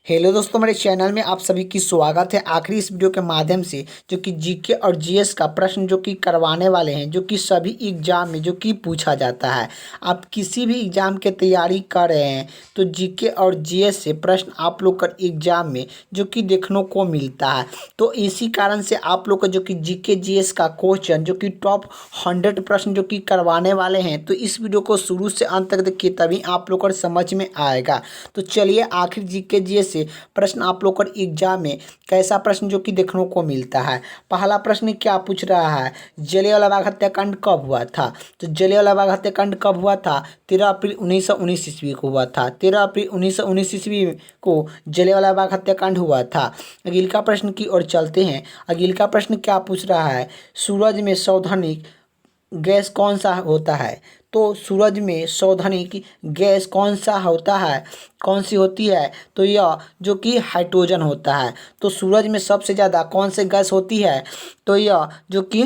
Hello दोस्तों, हमारे channel में आप सभी की स्वागत है। आखिरी इस वीडियो के माध्यम से जो कि जीके और जीएस का प्रश्न जो कि करवाने वाले हैं, जो कि सभी एग्जाम में जो कि पूछा जाता है। आप किसी भी एग्जाम की तैयारी कर रहे हैं तो जीके और जीएस से प्रश्न आप लोग का एग्जाम में जो कि देखने को मिलता है। तो इसी कारण से आप लोग का जो कि जीके जीएस का क्वेश्चन जो कि टॉप 100 प्रश्न जो कि करवाने वाले हैं, तो इस वीडियो को शुरू से अंत तक देखिए, तभी आप लोग को समझ में आएगा। तो चलिए आखिर जीके जीएस से प्रश्न आप लोग का एग्जाम में कैसा प्रश्न जो कि देखने को मिलता है। पहला प्रश्न क्या पूछ रहा है, जलियांवाला बाग हत्याकांड कब हुआ था? तो जलियांवाला बाग हत्याकांड कब हुआ था? 13 अप्रैल 1919 ईस्वी को हुआ था। 13 अप्रैल 1919 ईस्वी को जलियांवाला बाग हत्याकांड हुआ था। अगले का प्रश्न की ओर चलते हैं। अगले का प्रश्न क्या पूछ रहा है, सूरज में सौधनिक गैस कौन सा होता है? तो सूरज में सौधनिक गैस कौन सा होता है, कौन सी होती है? तो यह जो कि हाइड्रोजन होता है। तो सूरज में सबसे ज़्यादा कौन से गैस होती है? तो यह जो कि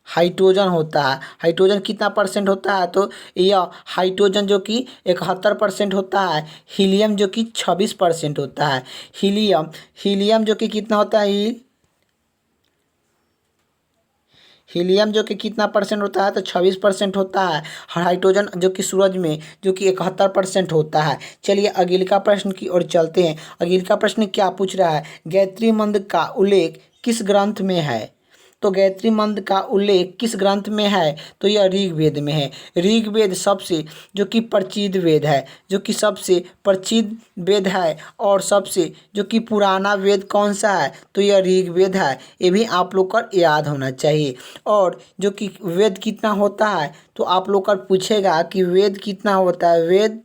हाइड्रोजन होता है। हाइड्रोजन कितना परसेंट होता है? तो यह हाइड्रोजन जो कि 71% होता है। हीलियम जो कि 26% होता है। हीलियम हीलियम जो कि कितना होता है? हीलियम जो कि कितना परसेंट होता है? तो 26% होता है। हाइड्रोजन जो कि सूरज में जो कि 71% होता है। चलिए अगले का प्रश्न की ओर चलते हैं। अगले का प्रश्न क्या पूछ रहा है, गायत्री मंत्र का उल्लेख किस ग्रंथ में है? तो गायत्री मंत्र का उल्लेख किस ग्रंथ में है? तो यह ऋग्वेद में है। ऋग्वेद सबसे जो कि प्रचलित वेद है, जो कि सबसे प्रचलित वेद है। और सबसे जो कि पुराना वेद कौन सा है? तो यह ऋग्वेद है। ये भी आप लोग को याद होना चाहिए। और जो कि वेद कितना होता है, तो आप लोग का पूछेगा कि वेद कितना होता है।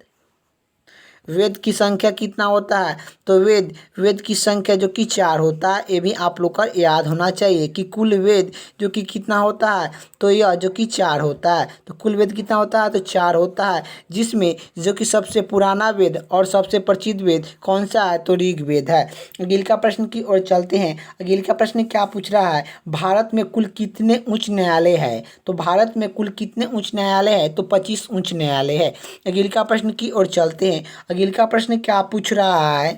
वेद की संख्या कितना होता है? तो वेद वेद की संख्या जो कि 4 होता है। ये भी आप लोग का याद होना चाहिए कि कुल वेद जो कि कितना होता है, तो यह जो कि 4 होता है। तो कुल वेद कितना होता है? तो 4 होता है, जिसमें जो कि सबसे पुराना वेद और सबसे प्रचलित वेद कौन सा है? तो ऋग्वेद है। अगले का प्रश्न की ओर चलते हैं। अगले का प्रश्न क्या पूछ रहा है, भारत में कुल कितने उच्च न्यायालय है? तो भारत में कुल कितने उच्च न्यायालय है? तो 25 उच्च न्यायालय है। अगले का प्रश्न की ओर चलते हैं। अगले का प्रश्न क्या पूछ रहा है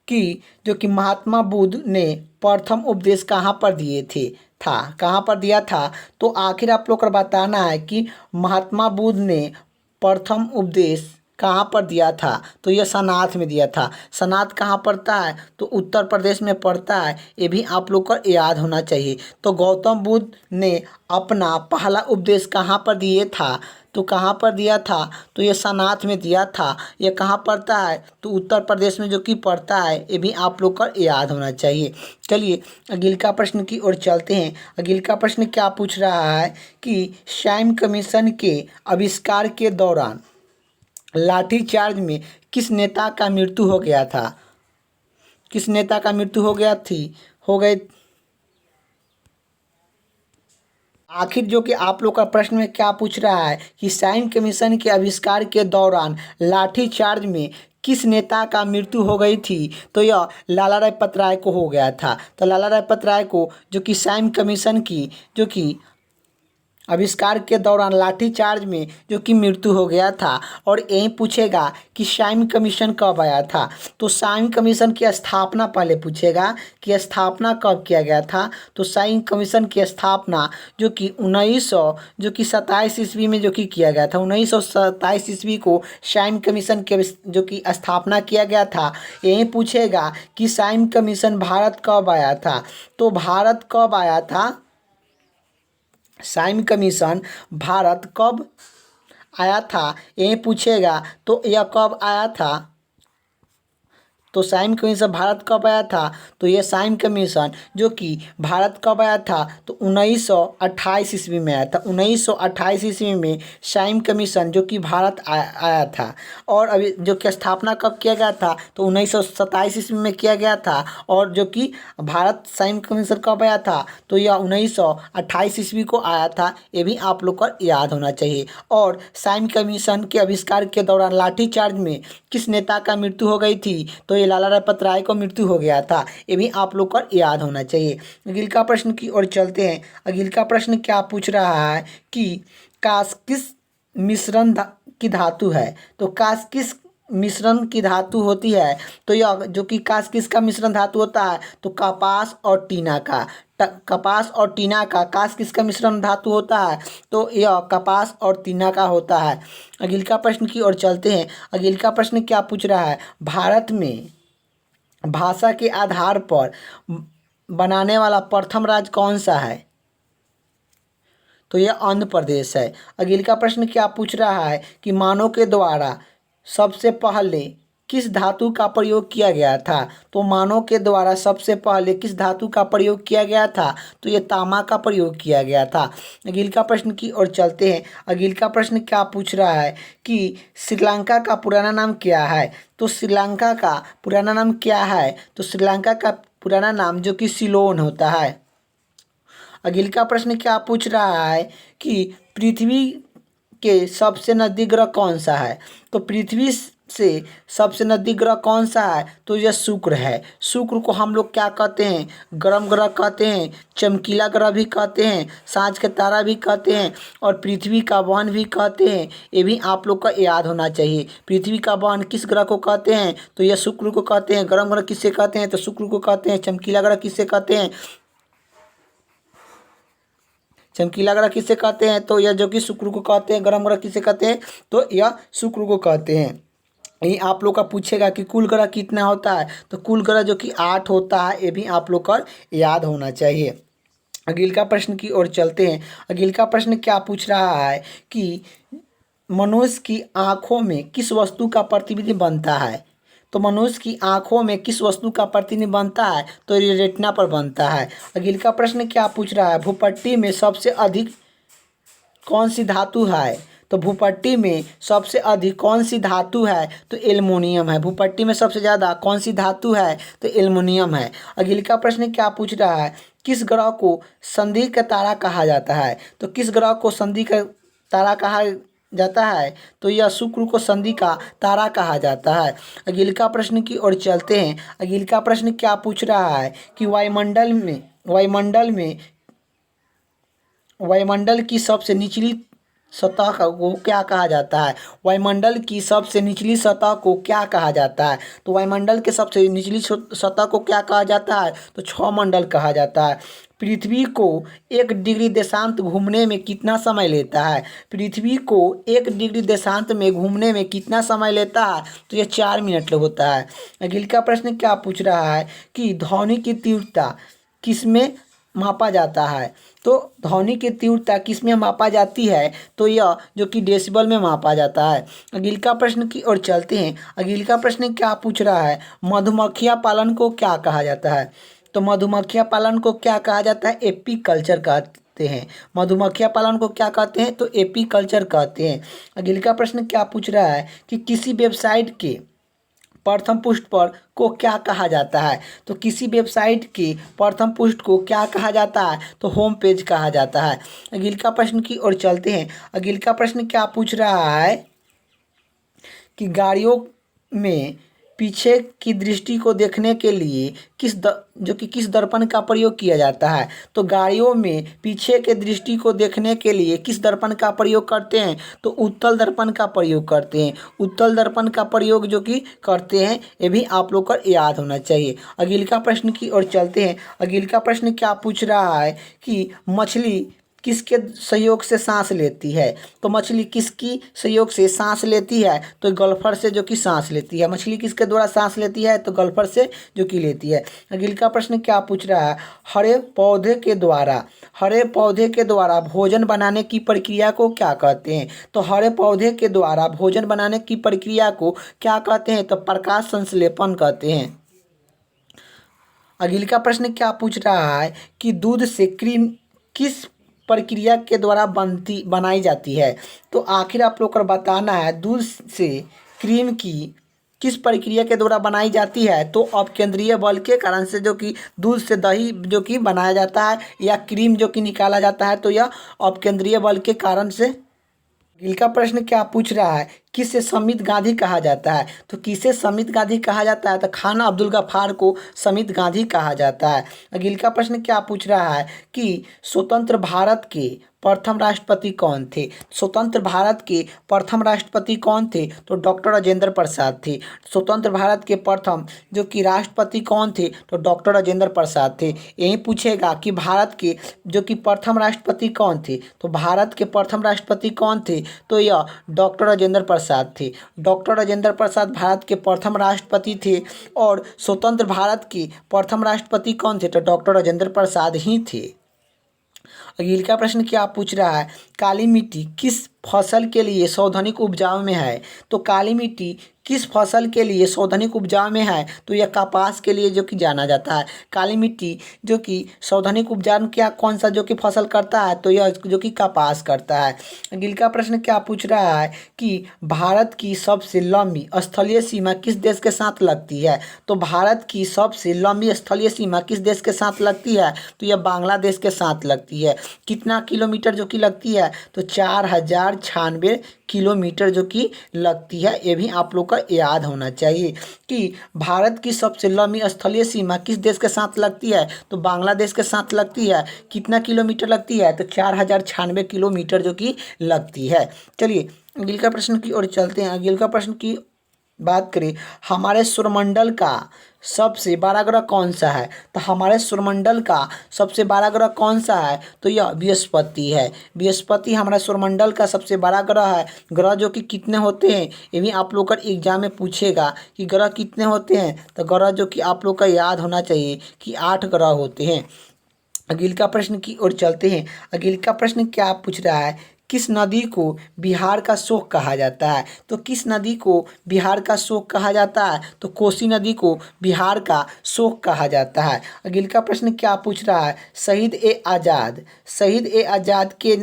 कि जो कि महात्मा बुद्ध ने प्रथम उपदेश कहाँ पर दिए थे था कहाँ पर दिया था? तो आखिर आप लोग को बताना है कि महात्मा बुद्ध ने प्रथम उपदेश कहाँ पर दिया था? तो यह सनाथ में दिया था। सनाथ कहाँ पड़ता है? तो उत्तर प्रदेश में पड़ता है। ये भी आप लोग को याद होना चाहिए। तो गौतम बुद्ध ने अपना पहला उपदेश कहाँ पर दिए था? तो कहाँ पर दिया था? तो ये सनाथ में दिया था। ये कहाँ पड़ता है? तो उत्तर प्रदेश में जो कि पड़ता है। ये भी आप लोग को याद होना चाहिए। चलिए अगले का प्रश्न की ओर चलते हैं। अगले का प्रश्न क्या पूछ रहा है कि सैम कमीशन के आविष्कार के दौरान लाठीचार्ज में किस नेता का मृत्यु हो गया था? किस नेता का मृत्यु हो गए? आखिर जो कि आप लोग का प्रश्न में क्या पूछ रहा है कि साइन कमीशन के आविष्कार के दौरान लाठीचार्ज में किस नेता का मृत्यु हो गई थी? तो यह लाला लाजपत राय को हो गया था। तो लाला लाजपत राय को जो कि साइन कमीशन की जो कि आविष्कार के दौरान लाठीचार्ज में जो कि मृत्यु हो गया था। और यही पूछेगा कि साइन कमीशन कब आया था? तो साइन कमीशन की स्थापना पहले पूछेगा कि स्थापना कब किया गया था। तो साइन कमीशन की स्थापना जो कि 1927 ईस्वी में जो कि किया गया था। 1927 ईस्वी को साइन कमीशन के जो कि स्थापना किया गया था। यही पूछेगा कि साइन कमीशन भारत कब आया था? तो भारत कब आया था? साइन कमीशन भारत कब आया था, यही पूछेगा। तो यह कब आया था? तो साइन कमीशन भारत कब आया था? तो ये साइन कमीशन जो कि भारत कब आया था? तो 1928 ईस्वी में आया था। 1928 ईस्वी में साइन कमीशन जो कि भारत आया था। और अभी जो कि स्थापना कब किया गया था? तो 1927 ईस्वी में किया गया था। और जो कि भारत साइन कमीशन कब आया था? तो यह 1928 ईस्वी को आया था। ये भी आप लोग को याद होना चाहिए। और साइन कमीशन के आविष्कार के दौरान लाठीचार्ज में किस नेता का मृत्यु हो गई थी? तो ये लाला लाजपत राय को मृत्यु हो गया था। ये भी आप लोग को याद होना चाहिए। अगले का प्रश्न की ओर चलते हैं। अगले का प्रश्न क्या पूछ रहा है कि काश किस मिश्रण की धातु है? तो काश किस मिश्रण की धातु होती है तो यह जो कि किसका मिश्रण धातु होता है, तो कपास और टीना का। कपास और टीना का किसका मिश्रण धातु होता है, तो यह कपास और टीना का होता है। अगले का प्रश्न की ओर चलते हैं। अगले का प्रश्न क्या पूछ रहा है, भारत में भाषा के आधार पर बनाने वाला प्रथम राज्य कौन सा है, तो यह आंध्र प्रदेश है। अगले का प्रश्न क्या पूछ रहा है कि मानव के द्वारा सबसे पहले किस धातु का प्रयोग किया गया था, तो मानव के द्वारा सबसे पहले किस धातु का प्रयोग किया गया था, तो यह तांबा का प्रयोग किया गया था। अगले का प्रश्न की ओर चलते हैं। अगले का प्रश्न क्या पूछ रहा है कि श्रीलंका का पुराना नाम क्या है, तो श्रीलंका का पुराना नाम क्या है, तो श्रीलंका का पुराना नाम जो कि सिलोन होता है। अगले का प्रश्न क्या पूछ रहा है कि पृथ्वी के सबसे नज़दीक ग्रह कौन सा है, तो पृथ्वी से सबसे नज़दीक ग्रह कौन सा है, तो यह शुक्र है। शुक्र को हम लोग क्या कहते हैं, गर्म ग्रह कहते हैं, चमकीला ग्रह भी कहते हैं, सांझ का तारा भी कहते हैं और पृथ्वी का बहन भी कहते हैं। ये भी आप लोग का याद होना चाहिए। पृथ्वी का बहन किस ग्रह को कहते हैं, तो यह शुक्र को कहते हैं। गर्म ग्रह किससे कहते हैं, तो शुक्र को कहते हैं। चमकीला ग्रह किससे कहते हैं, चमकीला ग्रह किसे कहते हैं, तो यह जो कि शुक्र को कहते हैं। गर्म ग्रह किसे कहते हैं, तो यह शुक्र को कहते हैं। यही आप लोग का पूछेगा कि कुल ग्रह कितना होता है, तो कुल ग्रह जो कि 8 होता है। ये भी आप लोग का याद होना चाहिए। अगले का प्रश्न की ओर चलते हैं। अगले का प्रश्न क्या पूछ रहा है कि मनुष्य की आँखों में किस वस्तु का प्रतिबिंब बनता है, तो मनुष्य की आँखों में किस वस्तु का प्रतिबिंब बनता है, तो ये रेटिना पर बनता है। अगले का प्रश्न क्या पूछ रहा है, भूपट्टी में सबसे अधिक कौन सी धातु है, तो भूपट्टी में सबसे अधिक कौन सी धातु है, तो एल्युमिनियम है। भूपट्टी में सबसे ज़्यादा कौन सी धातु है, तो एल्युमिनियम है। अगले का प्रश्न क्या पूछ रहा है, किस ग्रह को संधि का तारा कहा जाता है, तो किस ग्रह को संधि का तारा कहा जाता है, तो यह शुक्र को संधि का तारा कहा जाता है। अगले का प्रश्न की ओर चलते हैं। अगले का प्रश्न क्या पूछ रहा है कि वायुमंडल की सबसे निचली सतह को क्या कहा जाता है, वायुमंडल की सबसे निचली सतह को क्या कहा जाता है, तो वायुमंडल के सबसे निचली सतह को क्या कहा जाता है, तो क्षौमंडल कहा जाता है। पृथ्वी को 1 डिग्री देशांत घूमने में कितना समय लेता है, पृथ्वी को 1 डिग्री देशांत में घूमने में कितना समय लेता है, तो यह 4 मिनट होता है। अगले का प्रश्न क्या पूछ रहा है कि ध्वनि की तीव्रता किसमें मापा जाता है, तो ध्वनि की तीव्रता किसमें मापा जाती है, तो यह जो कि डेसिबल में मापा जाता है। अगले का प्रश्न की ओर चलते हैं। अगले का प्रश्न क्या पूछ रहा है, मधुमक्खियाँ पालन को क्या कहा जाता है, तो मधुमक्खियाँ पालन को क्या कहा जाता है, एपीकल्चर कहते हैं। मधुमक्खियाँ पालन को क्या कहते हैं, तो एपीकल्चर कहते हैं। अगले का प्रश्न क्या पूछ रहा है कि किसी वेबसाइट के प्रथम पृष्ठ पर को क्या कहा जाता है, तो किसी वेबसाइट के प्रथम पृष्ठ को क्या कहा जाता है, तो होम पेज कहा जाता है। अगले का प्रश्न की ओर चलते हैं। अगले का प्रश्न क्या पूछ रहा है कि गाड़ियों में पीछे की दृष्टि को देखने के लिए किस दर्पण का प्रयोग किया जाता है, तो गाड़ियों में पीछे के दृष्टि को देखने के लिए किस दर्पण का प्रयोग करते हैं, तो उत्तल दर्पण का प्रयोग करते हैं। उत्तल दर्पण का प्रयोग जो कि करते हैं, ये भी आप लोग को याद होना चाहिए। अगले का प्रश्न की ओर चलते हैं। अगले का प्रश्न क्या पूछ रहा है कि मछली किसके सहयोग से सांस लेती है, तो मछली किसकी सहयोग से सांस लेती है, तो गल्फर से जो कि सांस लेती है। मछली किसके द्वारा सांस लेती है, तो गल्फर से जो कि लेती है। अगले का प्रश्न क्या पूछ रहा है, हरे पौधे के द्वारा भोजन बनाने की प्रक्रिया को क्या कहते हैं, तो हरे पौधे के द्वारा भोजन बनाने की प्रक्रिया को क्या कहते हैं, तो प्रकाश संश्लेषण कहते हैं। अगले का प्रश्न क्या पूछ रहा है कि दूध से क्रीम किस प्रक्रिया के द्वारा बनाई जाती है, तो आखिर आप लोग को बताना है दूध से क्रीम की किस प्रक्रिया के द्वारा बनाई जाती है, तो अपकेंद्रीय बल के कारण से जो कि दूध से दही जो कि बनाया जाता है या क्रीम जो कि निकाला जाता है, तो यह अपकेंद्रीय बल के कारण से। अगले का प्रश्न क्या पूछ रहा है किसे समित गांधी कहा जाता है? तो किसे समित गांधी कहा जाता है? तो खान अब्दुल गफ्फार को समित गांधी कहा जाता है। अगले का प्रश्न क्या पूछ रहा है कि स्वतंत्र भारत के प्रथम राष्ट्रपति कौन थे? स्वतंत्र भारत के प्रथम राष्ट्रपति कौन थे? तो डॉक्टर राजेंद्र प्रसाद थे। स्वतंत्र भारत के प्रथम जो कि राष्ट्रपति कौन थे? तो डॉक्टर राजेंद्र प्रसाद थे। यही पूछेगा कि भारत के जो कि प्रथम राष्ट्रपति कौन थे? तो भारत के प्रथम राष्ट्रपति कौन थे? तो यह डॉक्टर राजेंद्र प्रसाद थे। डॉक्टर राजेंद्र प्रसाद भारत के प्रथम राष्ट्रपति थे और स्वतंत्र भारत के प्रथम राष्ट्रपति कौन थे? तो डॉक्टर राजेंद्र प्रसाद ही थे। अगले का प्रश्न क्या पूछ रहा है? काली मिट्टी किस फसल के लिए सौधनिक उपजाऊ में है? तो काली मिट्टी किस फसल के लिए सौधनिक उपजाऊ में है? तो यह कपास के लिए जो कि जाना जाता है। काली मिट्टी जो कि सौधनिक उपजाऊ क्या कौन सा जो कि फसल करता है? तो यह जो कि कपास करता है। अगले का प्रश्न क्या पूछ रहा है कि भारत की सबसे लंबी स्थलीय सीमा किस देश के साथ लगती है? तो भारत की सबसे लंबी स्थलीय सीमा किस देश के साथ लगती है? तो यह बांग्लादेश के साथ लगती है। कितना किलोमीटर जो कि लगती है? तो 4096 किलोमीटर जो कि लगती है। ये भी आप लोग का याद होना चाहिए कि भारत की सबसे लंबी स्थलीय सीमा किस देश के साथ लगती है? तो बांग्लादेश के साथ लगती है। कितना किलोमीटर लगती है? तो 4096 किलोमीटर जो कि लगती है। चलिए अगले का प्रश्न की ओर चलते हैं। अगले का प्रश्न की बात करें, हमारे सौरमंडल का सबसे बड़ा ग्रह कौन सा है? तो हमारे सौरमंडल का सबसे बड़ा ग्रह कौन सा है? तो यह बृहस्पति है। बृहस्पति हमारे सौरमंडल का सबसे बड़ा ग्रह है। ग्रह जो कि कितने होते हैं ये भी आप लोग का एग्जाम में पूछेगा कि ग्रह कितने होते हैं। तो ग्रह जो कि आप लोग का याद होना चाहिए कि 8 ग्रह होते हैं। अगले का प्रश्न की ओर चलते हैं। अगले का प्रश्न क्या पूछ रहा है? किस नदी को बिहार का शोक कहा जाता है? तो किस नदी को बिहार का शोक कहा जाता है? तो कोसी नदी को बिहार का शोक कहा जाता है। अगले का प्रश्न क्या पूछ रहा है? शहीद ए आज़ाद के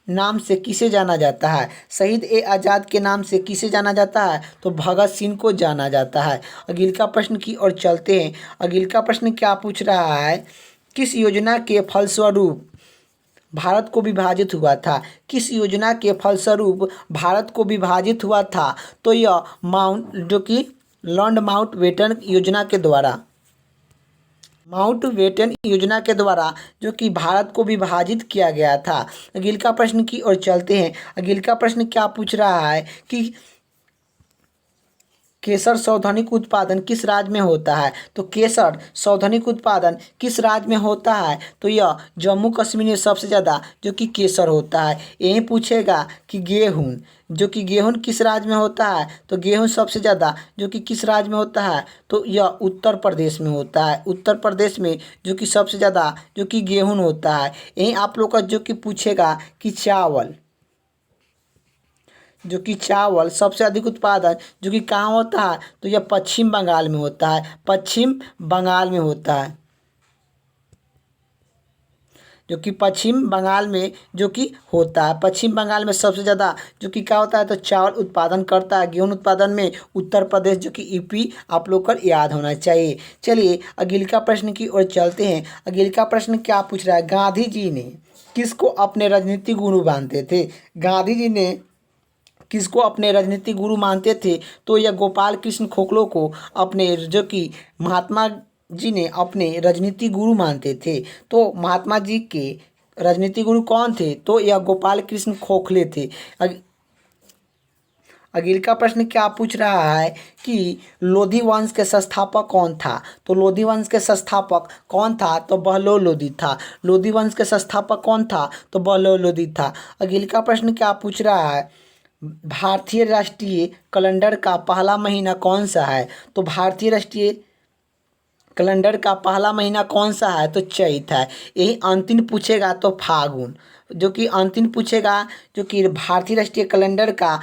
नाम से किसे जाना जाता है? शहीद ए आज़ाद के नाम से किसे जाना जाता है? तो भगत सिंह को जाना जाता है। अगले का प्रश्न की ओर चलते हैं। अगले का प्रश्न क्या पूछ रहा है? किस योजना के फलस्वरूप भारत को विभाजित हुआ था? किस योजना के फलस्वरूप भारत को विभाजित हुआ था? तो यह माउंटबेटन योजना के द्वारा माउंटबेटन योजना के द्वारा जो कि भारत को विभाजित किया गया था। अगले का प्रश्न की ओर चलते हैं। अगले का प्रश्न क्या पूछ रहा है कि केसर शौधनिक उत्पादन किस राज्य में होता है? तो केसर शौधनिक उत्पादन किस राज्य में होता है? तो यह जम्मू कश्मीर में सबसे ज़्यादा जो कि केसर होता है। यही पूछेगा कि गेहूं किस राज्य में होता है? तो गेहूं सबसे ज़्यादा जो कि किस राज्य में होता है? तो यह उत्तर प्रदेश में होता है। उत्तर प्रदेश में जो कि सबसे ज़्यादा जो कि गेहूं होता है। यही आप लोग का जो कि पूछेगा कि चावल सबसे अधिक उत्पादन जो कि कहाँ होता है? तो यह पश्चिम बंगाल में होता है। पश्चिम बंगाल में होता है। जो कि पश्चिम बंगाल में जो कि होता है। पश्चिम बंगाल में सबसे ज़्यादा जो कि क्या होता है? तो चावल उत्पादन करता है। गेहूं उत्पादन में उत्तर प्रदेश जो कि यूपी आप लोग को याद होना चाहिए। चलिए अगले का प्रश्न की ओर चलते हैं। अगले का प्रश्न क्या पूछ रहा है? गांधी जी ने किसको अपने राजनीतिक गुरु मानते थे? गांधी जी ने किसको अपने राजनीतिक गुरु मानते थे? तो यह गोपाल कृष्ण खोखलो को अपने जो कि महात्मा जी ने अपने राजनीतिक गुरु मानते थे। तो महात्मा जी के राजनीतिक गुरु कौन थे? तो यह गोपाल कृष्ण खोखले थे। अगले का प्रश्न क्या पूछ रहा है कि लोधी वंश के संस्थापक कौन था? तो लोधी वंश के संस्थापक कौन था? तो बहलोल लोधी था। लोधी वंश के संस्थापक कौन था? तो बहलोल लोधी था। अगले का प्रश्न क्या पूछ रहा है? भारतीय राष्ट्रीय कैलेंडर का पहला महीना कौन सा है? तो भारतीय राष्ट्रीय कैलेंडर का पहला महीना कौन सा है? तो चैत है। यही अंतिम पूछेगा तो फागुन। जो कि अंतिम पूछेगा जो कि भारतीय राष्ट्रीय कैलेंडर का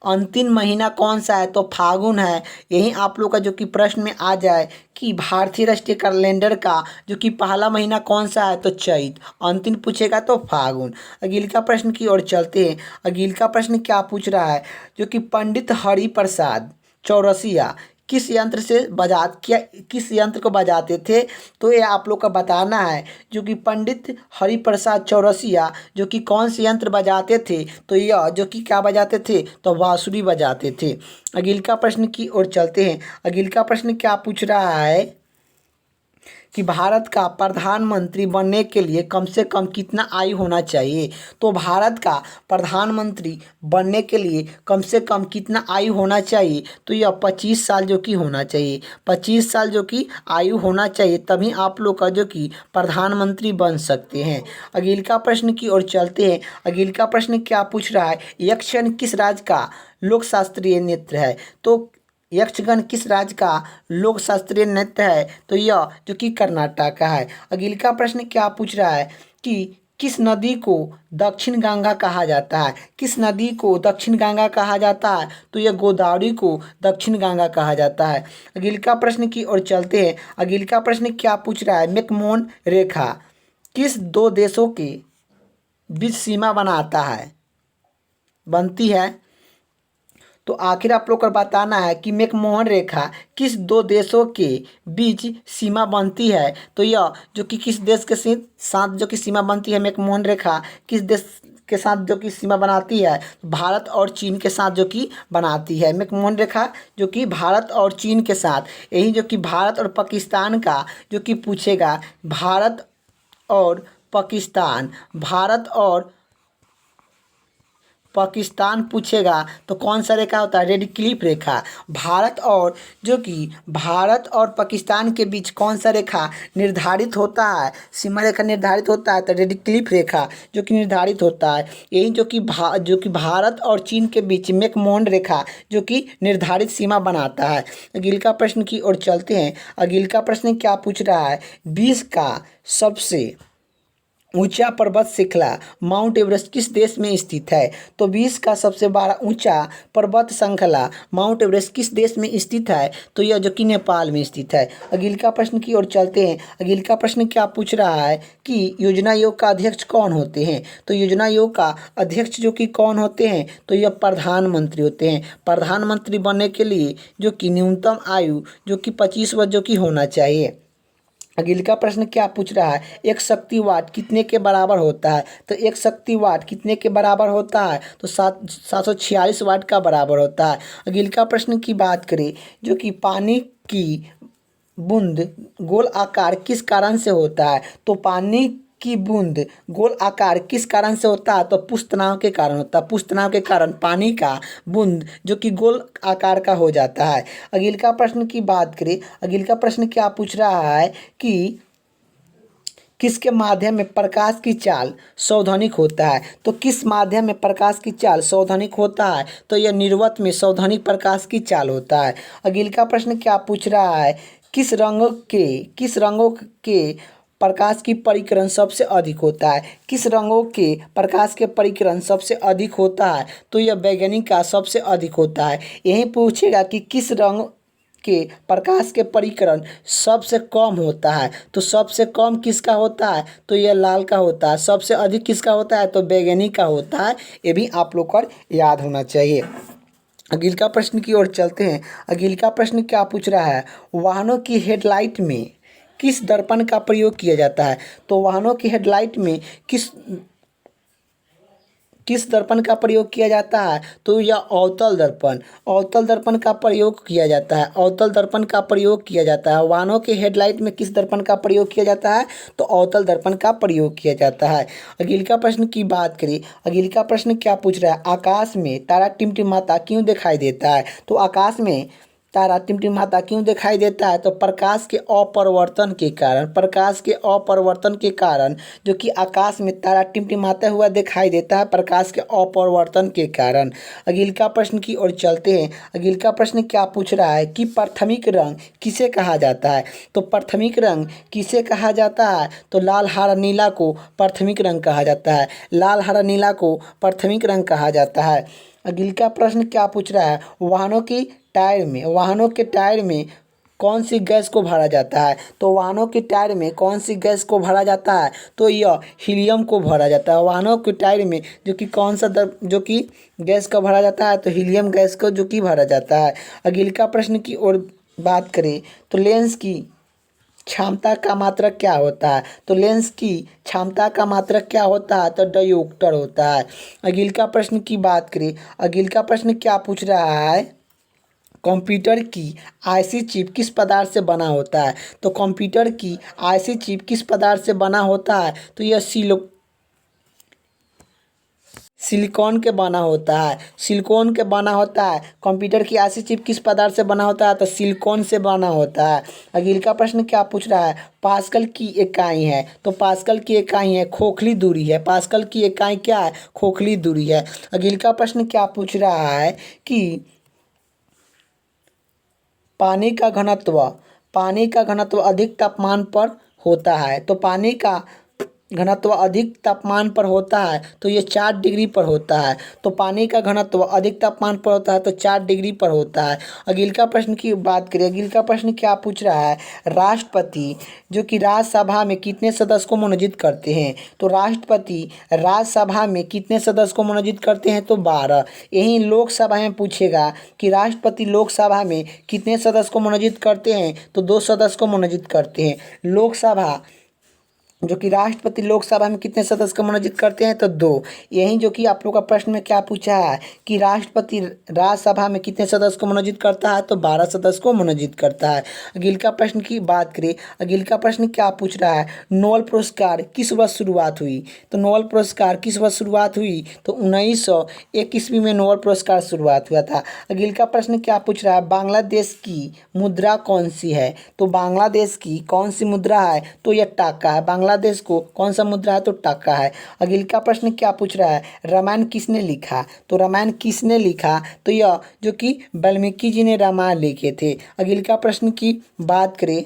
अंतिम महीना कौन सा है? तो फागुन है। यही आप लोग का जो कि प्रश्न में आ जाए कि भारतीय राष्ट्रीय कैलेंडर का जो कि पहला महीना कौन सा है? तो चैत। अंतिम पूछेगा तो फागुन। अगले का प्रश्न की ओर चलते हैं। अगले का प्रश्न क्या पूछ रहा है? जो कि पंडित हरिप्रसाद चौरसिया किस यंत्र को बजाते थे? तो ये आप लोग का बताना है। जो कि पंडित हरिप्रसाद चौरसिया जो कि कौन से यंत्र बजाते थे? तो यह जो कि क्या बजाते थे? तो बांसुरी बजाते थे। अगले का प्रश्न की ओर चलते हैं। अगले का प्रश्न क्या पूछ रहा है कि भारत का प्रधानमंत्री बनने के लिए कम से कम कितना आयु होना चाहिए? तो भारत का प्रधानमंत्री बनने के लिए कम से कम कितना आयु होना चाहिए? तो यह 25 साल जो कि होना चाहिए। 25 साल जो कि आयु होना चाहिए, तभी आप लोग का जो कि प्रधानमंत्री बन सकते हैं। अगले का प्रश्न की ओर चलते हैं। अगले का प्रश्न क्या पूछ रहा है? यक्षगान किस राज्य का लोक शास्त्रीय नृत्य है? तो यक्षगान किस राज्य का लोक शास्त्रीय नृत्य है? तो यह जो कि कर्नाटक का है। अगले का प्रश्न क्या पूछ रहा है कि किस नदी को दक्षिण गंगा कहा जाता है? किस नदी को दक्षिण गंगा कहा जाता है? तो यह गोदावरी को दक्षिण गंगा कहा जाता है। अगले का प्रश्न की ओर चलते हैं। अगले का प्रश्न क्या पूछ रहा है? मैकमोहन रेखा किस दो देशों के बीच सीमा बनती है? तो आखिर आप लोग को बताना है कि मैकमोहन रेखा किस दो देशों के बीच सीमा बनती है? तो यह जो कि किस देश के साथ जो कि सीमा बनती है, मैकमोहन रेखा किस देश के साथ जो कि सीमा बनाती है? भारत और चीन के साथ जो कि बनाती है मैकमोहन रेखा, जो कि भारत और चीन के साथ। यही जो कि भारत और पाकिस्तान का जो कि पूछेगा, भारत और पाकिस्तान पूछेगा तो कौन सा रेखा होता है? रेड क्लिफ रेखा। भारत और पाकिस्तान के बीच कौन सा रेखा निर्धारित होता है? सीमा रेखा निर्धारित होता है तो रेड क्लिफ रेखा जो कि निर्धारित होता है। यही जो कि भारत और चीन के बीच मैकमोहन रेखा जो कि निर्धारित सीमा बनाता है। अगले का प्रश्न की ओर चलते हैं। अगले का प्रश्न क्या पूछ रहा है? विश्व का सबसे ऊंचा पर्वत श्रृंखला माउंट एवरेस्ट किस देश में स्थित है? तो विश्व का सबसे बड़ा ऊंचा पर्वत श्रृंखला माउंट एवरेस्ट किस देश में स्थित है? तो यह जो कि नेपाल में स्थित है। अगले का प्रश्न की ओर चलते हैं। अगले का प्रश्न क्या पूछ रहा है कि योजना आयोग का अध्यक्ष कौन होते हैं? तो योजना आयोग का अध्यक्ष जो कि कौन होते हैं? तो यह प्रधानमंत्री होते हैं। प्रधानमंत्री बनने के लिए जो कि न्यूनतम आयु जो कि 25 वर्ष जो कि होना चाहिए। अगले का प्रश्न क्या पूछ रहा है? एक शक्ति वाट कितने के बराबर होता है? तो एक शक्ति वाट कितने के बराबर होता है? तो 746 वाट का बराबर होता है। अगले का प्रश्न की बात करें, जो कि पानी की बूंद गोल आकार किस कारण से होता है? तो पानी की बूंद गोल आकार किस कारण से होता है? तो पुष्पतनाव के कारण होता है। पुष्पतनाव के कारण पानी का बूंद जो कि गोल आकार का हो जाता है। अगले का प्रश्न की बात करें। अगले का प्रश्न क्या पूछ रहा है कि किसके माध्यम में प्रकाश की चाल सावधानिक होता है? तो किस माध्यम में प्रकाश की चाल सावधानिक होता है? तो यह निर्वात में सावधानिक प्रकाश की चाल होता है। अगले का प्रश्न क्या पूछ रहा है? किस रंगों के प्रकाश की परिकरण सबसे अधिक होता है? किस रंगों के प्रकाश के परिकरण सबसे अधिक होता है? तो यह वैज्ञानिक का सबसे अधिक होता है। यही पूछेगा कि किस रंग के प्रकाश के परिकरण सबसे कम होता है? तो सबसे कम किसका होता है? तो यह लाल का होता है। सबसे अधिक किसका होता है? तो वैज्ञानिक का होता है। ये भी आप लोग को याद होना चाहिए। अगले का प्रश्न की ओर चलते हैं। अगले का प्रश्न क्या पूछ रहा है? वाहनों की हेडलाइट में किस दर्पण का प्रयोग किया जाता है? तो वाहनों की हेडलाइट में किस दर्पण का प्रयोग किया जाता है? तो यह अवतल दर्पण का प्रयोग किया जाता है। अवतल दर्पण का प्रयोग किया जाता है। वाहनों के हेडलाइट में किस दर्पण का प्रयोग किया जाता है? तो अवतल दर्पण का प्रयोग किया जाता है। अगले का प्रश्न की बात करें। अगले का प्रश्न क्या पूछ रहा है? आकाश में तारा टिमटिमाता क्यों दिखाई देता है? तो आकाश में तारा टिमटिमाता क्यों दिखाई देता है? तो प्रकाश के अपरिवर्तन के कारण जो कि आकाश में तारा टिमटिमाता हुआ दिखाई देता है, प्रकाश के अपरिवर्तन के कारण। अगले का प्रश्न की ओर चलते हैं। अगले का प्रश्न क्या पूछ रहा है कि प्राथमिक रंग किसे कहा जाता है? तो प्राथमिक रंग किसे कहा जाता है? तो लाल हरा नीला को प्राथमिक रंग कहा जाता है। लाल हरा नीला को प्राथमिक रंग कहा जाता है। अगले का प्रश्न क्या पूछ रहा है? वाहनों के टायर में कौन सी गैस को भरा जाता है? तो वाहनों के टायर में कौन सी गैस को भरा जाता है? तो यह हीलियम को भरा जाता है। वाहनों के टायर में जो कि जो कि गैस का भरा जाता है? तो हीलियम गैस को जो कि भरा जाता है। अगले का प्रश्न की ओर बात करें तो लेंस की क्षमता का मात्रक क्या होता है? तो लेंस की क्षमता का मात्रक क्या होता है? तो डायोप्टर होता है। अगले का प्रश्न की बात करें, अगले का प्रश्न क्या पूछ रहा है? कंप्यूटर की आईसी चिप किस पदार्थ से बना होता है? तो कंप्यूटर की आईसी चिप किस पदार्थ से बना होता है? तो यह सिलिकॉन के बना होता है, सिलिकॉन के बना होता है। कंप्यूटर की आईसी चिप किस पदार्थ से बना होता है? तो सिलिकॉन से बना होता है। अगले का प्रश्न क्या पूछ रहा है? पास्कल की इकाई है, तो पास्कल की इकाई है खोखली दूरी है। पास्कल की इकाई क्या है? खोखली दूरी है। अगले का प्रश्न क्या पूछ रहा है कि पानी का घनत्व अधिक तापमान पर होता है, तो पानी का घनत्व अधिक तापमान पर होता है तो ये 4 डिग्री पर होता है। तो पानी का घनत्व अधिक तापमान पर होता है तो 4 डिग्री पर होता है। अगले का प्रश्न की बात करें, अगले का प्रश्न क्या पूछ रहा है? राष्ट्रपति जो कि राज्यसभा में कितने सदस्य को मनोनीत करते हैं? तो राष्ट्रपति राज्यसभा में कितने सदस्य को मनोनीत करते हैं? तो 12। यही लोकसभा में पूछेगा कि राष्ट्रपति लोकसभा में कितने सदस्य को मनोनीत करते हैं? तो 2 सदस्य को मनोनीत करते हैं। लोकसभा जो कि राष्ट्रपति लोकसभा में कितने सदस्य को मनोनीत करते हैं? तो 2। यही जो कि आप लोग का प्रश्न में क्या पूछा है कि राष्ट्रपति राज्यसभा में कितने सदस्य को मनोनीत करता है? तो 12 सदस्य को मनोनीत करता है। अगले का प्रश्न की बात करें, अगले का प्रश्न क्या पूछ रहा है? नोबेल पुरस्कार किस वर्ष शुरुआत हुई? तो नोबेल पुरस्कार किस वर्ष शुरुआत हुई? तो 1901 ईस्वी में नोबेल पुरस्कार शुरुआत हुआ था। अगले का प्रश्न क्या पूछ रहा है? बांग्लादेश की मुद्रा कौन सी है? तो बांग्लादेश की कौन सी मुद्रा है? तो यह टाका है। बांग्लादेश को कौन सा मुद्रा है? तो टाका है। अगले का प्रश्न क्या पूछ रहा है? रामायण किसने लिखा? तो रामायण किसने लिखा? तो यह जो कि वाल्मीकि जी ने रामायण लिखे थे। अगले का प्रश्न की बात करें,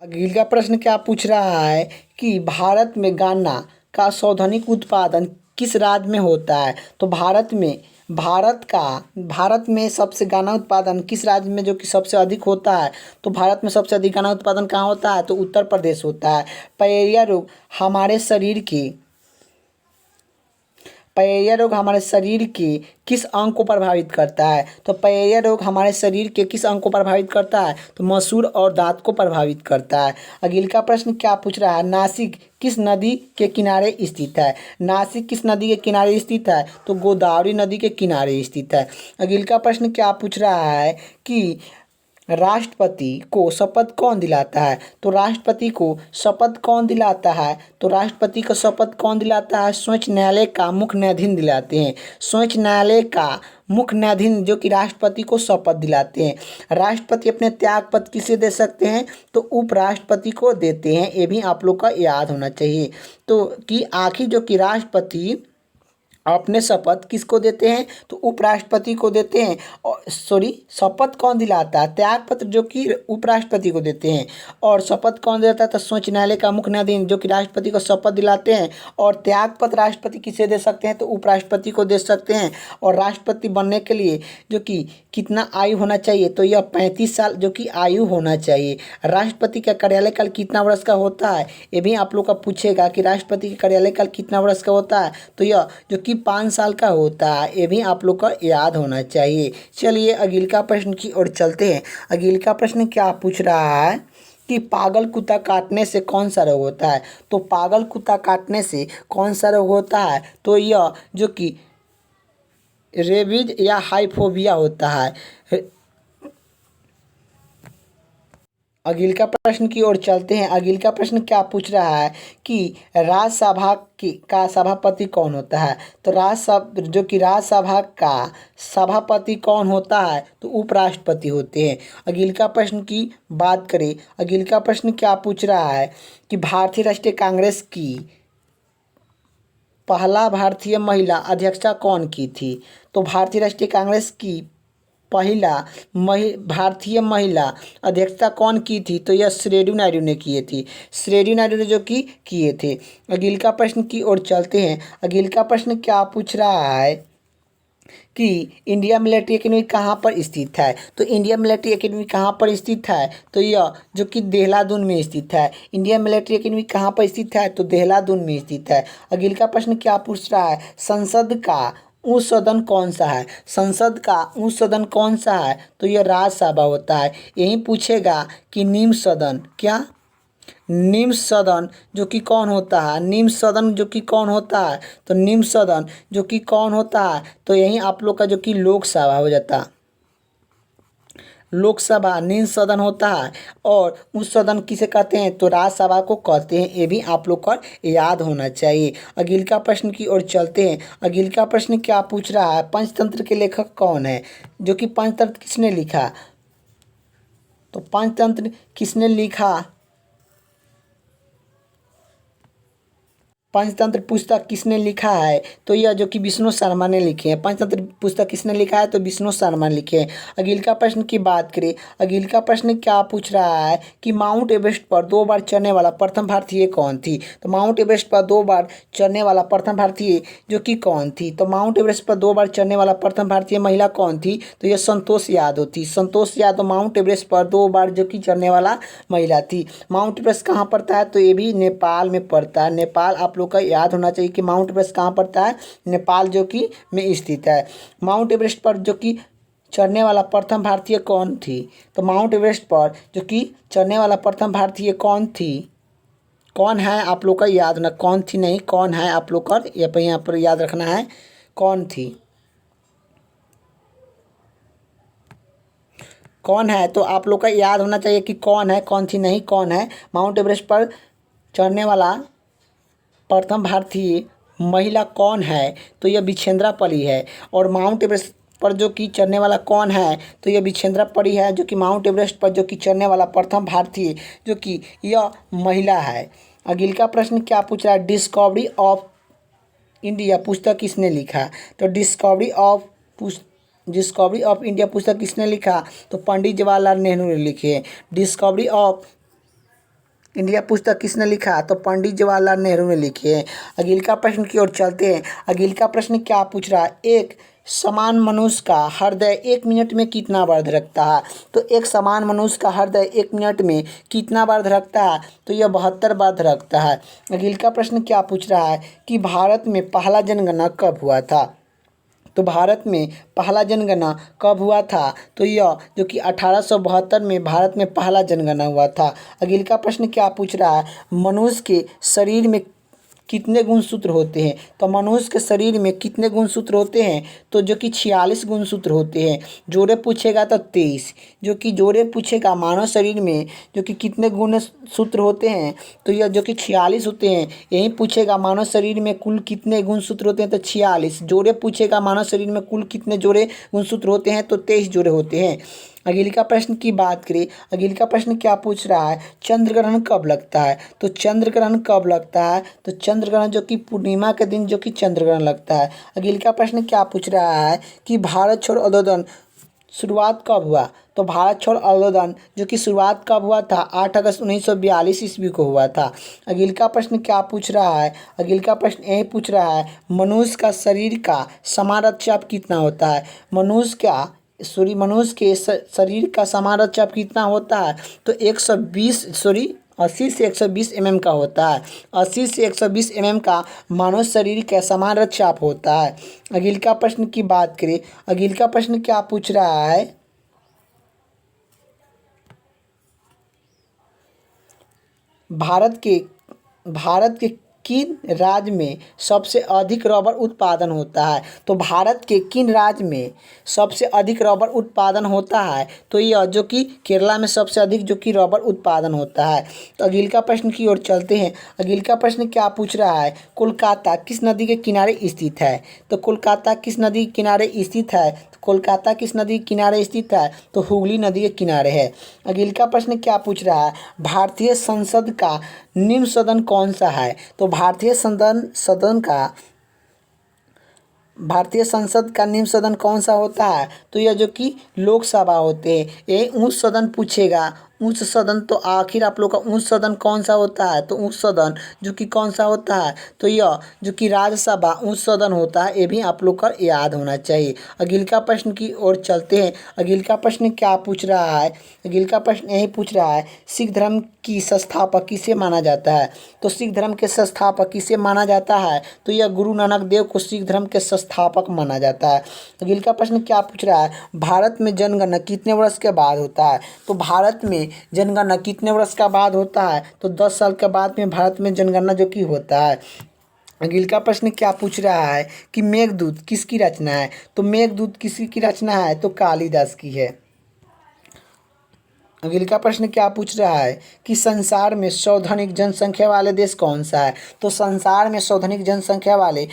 अगले का प्रश्न क्या पूछ रहा है कि भारत में गन्ना का सर्वाधिक उत्पादन किस राज्य में होता है? तो भारत में सबसे गन्ना उत्पादन किस राज्य में जो कि सबसे अधिक होता है? तो भारत में सबसे अधिक गन्ना उत्पादन कहाँ होता है? तो उत्तर प्रदेश होता है। पायरिया रोग हमारे शरीर के पायरिया रोग हमारे शरीर के किस अंग को प्रभावित करता है? तो पायरिया रोग हमारे शरीर के किस अंग को प्रभावित करता है? तो मसूड़ और दांत को प्रभावित करता है। अगले का प्रश्न क्या पूछ रहा है? नासिक किस नदी के किनारे स्थित है? नासिक किस नदी के किनारे स्थित है? तो गोदावरी नदी के किनारे स्थित है। अगले का प्रश्न क्या पूछ रहा है कि राष्ट्रपति को शपथ कौन दिलाता है? तो राष्ट्रपति को शपथ कौन दिलाता है? तो राष्ट्रपति को शपथ कौन दिलाता है? सर्वोच्च न्यायालय का मुख्य न्यायाधीश दिलाते हैं। सर्वोच्च न्यायालय का मुख्य न्यायाधीश जो कि राष्ट्रपति को शपथ दिलाते हैं। राष्ट्रपति अपने त्यागपत्र किसे दे सकते हैं? तो उपराष्ट्रपति को देते हैं। ये भी आप लोग का याद होना चाहिए। तो कि आखिर जो कि राष्ट्रपति अपने शपथ किसको देते हैं? तो उपराष्ट्रपति को देते हैं। और सॉरी, शपथ कौन दिलाता है? त्यागपत्र जो कि उपराष्ट्रपति को देते हैं। और शपथ कौन देता है? तो सर्वोच्च न्यायालय का मुख्य न्यायाधीश जो कि राष्ट्रपति को शपथ दिलाते हैं। और त्यागपत्र राष्ट्रपति किसे दे सकते हैं? तो उपराष्ट्रपति को दे सकते हैं। और राष्ट्रपति बनने के लिए जो कि कितना आयु होना चाहिए? तो यह 35 साल जो कि आयु होना चाहिए। राष्ट्रपति का कार्यकाल कितना वर्ष का होता है? ये भी आप लोग का पूछेगा कि राष्ट्रपति का कार्यकाल कितना वर्ष का होता है? तो यह जो कि 5 साल का होता है। ये भी आप लोग का याद होना चाहिए। चलिए अगले का प्रश्न की ओर चलते हैं। अगले का प्रश्न क्या पूछ रहा है कि पागल कुत्ता काटने से कौन सा रोग होता है? तो पागल कुत्ता काटने से कौन सा रोग होता है? तो यह जो कि रेबीज या हाइफोबिया होता है। अगले का प्रश्न की ओर चलते हैं। अगले का प्रश्न क्या पूछ रहा है कि राज्यसभा की का सभापति कौन होता है? तो राज्यसभा जो कि राज्यसभा का सभापति कौन होता है? तो उपराष्ट्रपति होते हैं। अगले का प्रश्न की बात करें, अगले का प्रश्न क्या पूछ रहा है कि भारतीय राष्ट्रीय कांग्रेस की पहला भारतीय महिला अध्यक्षा कौन की थी? तो भारतीय राष्ट्रीय कांग्रेस की पहला भारतीय महिला अध्यक्षता कौन की थी? तो यह श्रेणु नायडू ने किए थी। श्रेणु नायडू ने जो कि किए थे। अगले का प्रश्न की ओर चलते हैं। अगले का प्रश्न क्या पूछ रहा है कि इंडिया मिलिट्री एकेडमी कहाँ पर स्थित है? तो इंडिया मिलिट्री एकेडमी कहाँ पर स्थित है? तो यह जो कि देहरादून में स्थित है। इंडिया मिलिट्री एकेडमी कहाँ पर स्थित है? तो देहरादून में स्थित है। अगले का प्रश्न क्या पूछ रहा है? संसद का उच्च सदन कौन सा है? संसद का उच्च सदन कौन सा है? तो यह राज्यसभा होता है। यही पूछेगा कि निम्न सदन क्या? निम्न सदन जो कि कौन होता है? निम्न सदन जो कि कौन होता है? तो निम्न सदन जो कि कौन होता है? तो यही आप लोग का जो कि लोकसभा हो जाता है। लोकसभा निम्न सदन होता है। और उस सदन किसे कहते हैं? तो राज्यसभा को कहते हैं। ये भी आप लोग को याद होना चाहिए। अगले का प्रश्न की ओर चलते हैं। अगले का प्रश्न क्या पूछ रहा है? पंचतंत्र के लेखक कौन है? जो कि पंचतंत्र किसने लिखा? तो पंचतंत्र किसने लिखा? पंचतंत्र पुस्तक किसने लिखा है? तो यह जो कि विष्णु शर्मा ने लिखे हैं। पंचतंत्र पुस्तक किसने लिखा है? तो विष्णु शर्मा ने लिखे हैं। अगले का प्रश्न की बात करें। अगले का प्रश्न क्या पूछ रहा है कि माउंट एवरेस्ट पर 2 बार चढ़ने वाला प्रथम भारतीय कौन थी? तो माउंट एवरेस्ट पर 2 बार चढ़ने वाला प्रथम भारतीय जो कि कौन थी? तो माउंट एवरेस्ट पर 2 बार चढ़ने वाला प्रथम भारतीय महिला कौन थी? तो यह संतोष यादव थी। संतोष यादव माउंट एवरेस्ट पर 2 बार जो कि चढ़ने वाला महिला थी। माउंट एवरेस्ट कहाँ पड़ता है? तो ये भी नेपाल में पड़ता है। नेपाल आप लोग का याद होना चाहिए कि माउंट एवरेस्ट कहाँ पड़ता है? नेपाल जो कि में स्थित है। माउंट एवरेस्ट पर जो कि चढ़ने वाला प्रथम भारतीय कौन थी? तो माउंट एवरेस्ट पर जो कि चढ़ने वाला प्रथम भारतीय कौन थी? कौन है आप लोग का याद ना? कौन थी नहीं, कौन है आप लोग का यहाँ पर याद रखना है। कौन थी? कौन है? तो आप लोग का याद होना चाहिए कि कौन है, कौन थी नहीं, कौन है। माउंट एवरेस्ट पर चढ़ने वाला प्रथम भारतीय महिला कौन है? तो यह विजेंद्रा परी है। और माउंट एवरेस्ट पर जो कि चढ़ने वाला कौन है? तो यह विजेंद्रा परी है, जो कि माउंट एवरेस्ट पर जो कि चढ़ने वाला प्रथम भारतीय जो कि यह महिला है। अगले का प्रश्न क्या पूछ रहा है? डिस्कवरी ऑफ इंडिया पुस्तक किसने लिखा? तो डिस्कवरी ऑफ इंडिया पुस्तक किसने लिखा? तो पंडित जवाहरलाल नेहरू ने लिखी है। डिस्कवरी ऑफ इंडिया पुस्तक किसने लिखा? तो पंडित जवाहरलाल नेहरू ने लिखी है। अगले का प्रश्न की ओर चलते हैं। अगले का प्रश्न क्या पूछ रहा है? एक समान मनुष्य का हृदय 1 मिनट में कितना बार धड़कता है? तो एक समान मनुष्य का हृदय 1 मिनट में कितना बार धड़कता है? तो यह 72 बार धड़कता है। अगले का प्रश्न क्या पूछ रहा है कि भारत में पहला जनगणना कब हुआ था? तो भारत में पहला जनगणना कब हुआ था? तो यह जो कि 1872 में भारत में पहला जनगणना हुआ था। अगले का प्रश्न क्या पूछ रहा है? मनुष्य के शरीर में कितने गुणसूत्र होते हैं? तो मनुष्य के शरीर में कितने गुणसूत्र होते हैं? तो जो कि 46 गुणसूत्र होते हैं। जोड़े पूछेगा तो 23। जो कि जोड़े पूछेगा मानव शरीर में जो कि कितने गुणसूत्र होते हैं? तो यह जो कि 46 होते हैं। यही पूछेगा मानव शरीर में कुल कितने गुणसूत्र होते हैं? तो 46। जोड़े पूछेगा मानव शरीर में कुल कितने जोड़े गुणसूत्र होते हैं? तो 23 जोड़े होते हैं। अगले का प्रश्न की बात करें। अगले का प्रश्न क्या पूछ रहा है? चंद्र ग्रहण कब लगता है? तो चंद्र ग्रहण कब लगता है? तो चंद्र ग्रहण जो कि पूर्णिमा के दिन जो कि चंद्र ग्रहण लगता है। अगले का प्रश्न क्या पूछ रहा है कि भारत छोड़ो आंदोलन शुरुआत कब हुआ? तो भारत छोड़ो आंदोलन जो कि शुरुआत कब हुआ था? 8 अगस्त 1942 ईस्वी को हुआ था। अगले का प्रश्न क्या पूछ रहा है? अगले का प्रश्न यही पूछ रहा है मनुष्य का शरीर का समान रक्तचाप कितना होता है? मनुष्य के शरीर का समान रक्तचाप कितना होता है? तो 80 से 120 mm का होता है। 80 से 120 mm का मानव शरीर का समान रक्तचाप होता है। अगले का प्रश्न की बात करें। अगले का प्रश्न क्या पूछ रहा है? भारत के किन राज्य में सबसे अधिक रबर उत्पादन होता है? तो भारत के किन राज्य में सबसे अधिक रबर उत्पादन होता है? तो यह जो कि केरला में सबसे अधिक जो कि रबर उत्पादन होता है। तो अगले का प्रश्न की ओर चलते हैं। अगले का प्रश्न क्या पूछ रहा है? कोलकाता किस नदी के किनारे स्थित है? तो कोलकाता किस नदी के किनारे स्थित है? तो कोलकाता किस नदी के किनारे स्थित है? तो हुगली नदी के किनारे है। अगले का प्रश्न क्या पूछ रहा है? भारतीय संसद का निम्न सदन कौन सा है? तो भारतीय संसद का निम्न सदन कौन सा होता है? तो यह जो कि लोकसभा होते हैं। यही उच्च सदन पूछेगा ऊंच सदन, तो आखिर आप लोग का ऊंच सदन कौन सा होता है? तो ऊंच सदन जो कि कौन सा होता है? तो यह जो कि राज्यसभा ऊंच सदन होता है, ये भी आप लोग का याद होना चाहिए। अगले का प्रश्न की ओर चलते हैं। अगले का प्रश्न क्या पूछ रहा है? अगले का प्रश्न यही पूछ रहा है, सिख धर्म की संस्थापक किसे माना जाता है? तो सिख धर्म के संस्थापक किसे माना जाता है? तो यह गुरु नानक देव को सिख धर्म के संस्थापक माना जाता है। अगले का प्रश्न क्या पूछ रहा है? भारत में जनगणना कितने वर्ष के बाद होता है? तो भारत में जनगणना कितने वर्ष का बाद होता है? तो 10 साल के बाद में भारत में जनगणना जो कि होता है। अगले का प्रश्न क्या पूछ रहा है कि मेघदूत किसकी रचना है? तो मेघदूत किसी की रचना है? तो कालिदास की है। अगले का प्रश्न क्या पूछ रहा है कि संसार में सर्वाधिक जनसंख्या वाले देश कौन सा है? तो संसार में सर्वाधिक जनसंख्या वाले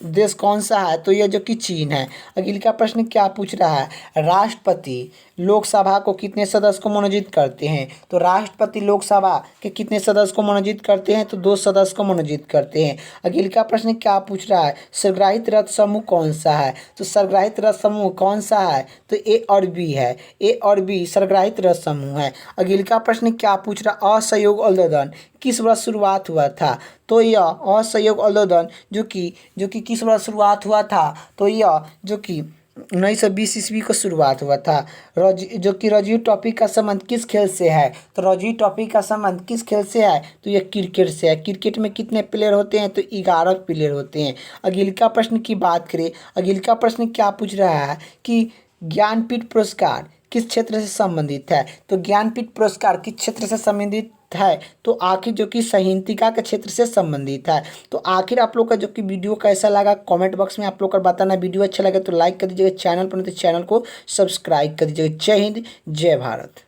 देश कौन सा है? तो यह जो कि चीन है। अगले का प्रश्न क्या पूछ रहा है? राष्ट्रपति लोकसभा को कितने सदस्य को मनोनीत करते हैं? तो राष्ट्रपति लोकसभा के कितने सदस्य को मनोनीत करते हैं? तो 2 सदस्य को मनोनीत करते हैं। अगले का प्रश्न क्या पूछ रहा है? संग्रहित रथ समूह कौन सा है? तो संग्रहित रथ समूह कौन सा है? तो ए और बी है। ए और बी संग्रहित रथ समूह है। अगले का प्रश्न क्या पूछ रहा? असहयोग आंदोलन किस वर्ष शुरुआत हुआ था? तो यह असहयोग आंदोलन जो कि किस वर्ष शुरुआत हुआ था? तो यह जो कि 1920 ईस्वी को शुरुआत हुआ था। जो कि रणजी ट्रॉफी का संबंध किस खेल से है? तो रणजी ट्रॉफी का संबंध किस खेल से है? तो यह क्रिकेट से है। क्रिकेट में कितने प्लेयर होते हैं? तो 11 प्लेयर होते हैं। अगले का प्रश्न की बात करें। अगले का प्रश्न क्या पूछ रहा है कि ज्ञानपीठ पुरस्कार किस क्षेत्र से संबंधित है? तो ज्ञानपीठ पुरस्कार किस क्षेत्र से संबंधित है? तो आखिर जो कि साहित्यिका के क्षेत्र से संबंधित है। तो आखिर आप लोग का जो कि वीडियो कैसा लगा कमेंट बॉक्स में आप लोग का बताना। वीडियो अच्छा लगे तो लाइक कर दीजिएगा, चैनल पर नहीं तो चैनल को सब्सक्राइब कर दीजिएगा। जय हिंद, जय भारत।